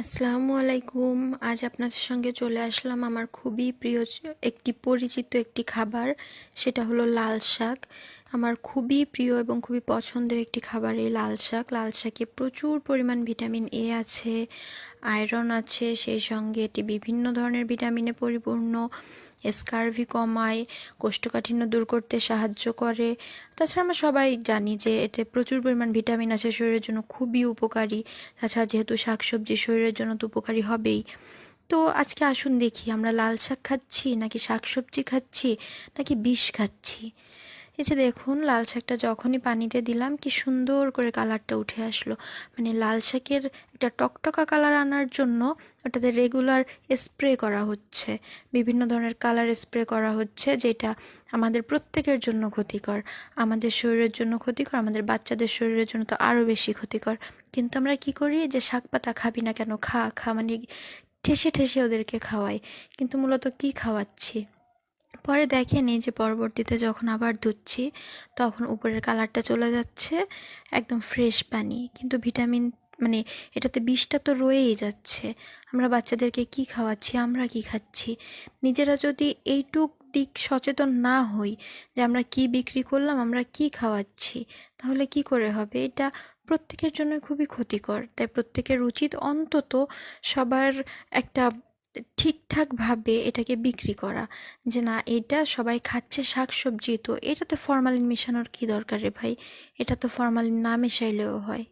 আসসালামু আলাইকুম। আজ আপনাদের সঙ্গে চলে আসলাম আমার খুবই প্রিয় একটি পরিচিত একটি খাবার, সেটা হলো লাল শাক। আমার খুবই প্রিয় এবং খুবই পছন্দের একটি খাবার এই লাল শাক। লাল শাকে প্রচুর পরিমাণ ভিটামিন এ আছে, আয়রন আছে, সেই সঙ্গে এটি বিভিন্ন ধরনের ভিটামিনে পরিপূর্ণ। স্কারভি কমায়, কোষ্ঠকাঠিন্য দূর করতে সাহায্য করে। তাছাড়া আমরা সবাই জানি যে এতে প্রচুর পরিমাণ ভিটামিন আছে, শরীরের জন্য খুবই উপকারী। তাছাড়া যেহেতু শাকসবজি শরীরের জন্য তো উপকারী হবেই। তো আজকে আসুন দেখি আমরা লাল শাক খাচ্ছি নাকি শাকসবজি খাচ্ছি নাকি বিষ খাচ্ছি। এই যে দেখুন, লাল শাকটা যখনই পানিতে দিলাম কি সুন্দর করে কালারটা উঠে আসলো। মানে লাল শাকের একটা টকটকা কালার আনার জন্য ওটাতে রেগুলার স্প্রে করা হচ্ছে, বিভিন্ন ধরনের কালার স্প্রে করা হচ্ছে, যেটা আমাদের প্রত্যেকের জন্য ক্ষতিকর। আমাদের শরীরের জন্য ক্ষতিকর, আমাদের বাচ্চাদের শরীরের জন্য তো আরও বেশি ক্ষতিকর। কিন্তু আমরা কি করি, যে শাক পাতা খাবি না কেন, খা খা মানে ঠেসে ঠেসে ওদেরকে খাওয়াই, কিন্তু মূলত কি খাওয়াচ্ছি। পরে দেখেনি যে পরবর্তীতে যখন আবার ধুচ্ছি তখন উপরের কালারটা চলে যাচ্ছে, একদম ফ্রেশ পানি, কিন্তু ভিটামিন মানে এটাতে বিষটা তো রয়েই যাচ্ছে। আমরা বাচ্চাদেরকে কি খাওয়াচ্ছি, আমরা কি খাচ্ছি। নিজেরা যদি এইটুক দিক সচেতন না হই যে আমরা কি বিক্রি করলাম, আমরা কি খাওয়াচ্ছি, তাহলে কি করে হবে। এটা প্রত্যেকের জন্য খুবই ক্ষতিকর। তাই প্রত্যেকের উচিত অন্তত সবার একটা ঠিকঠাকভাবে এটাকে বিক্রি করা, যে না এটা সবাই খাচ্ছে শাকসবজি, তো এটাতে ফরমালিন মেশানোর কি দরকার রে ভাই, এটা তো ফরমালিন না মেশাইলেও হয়।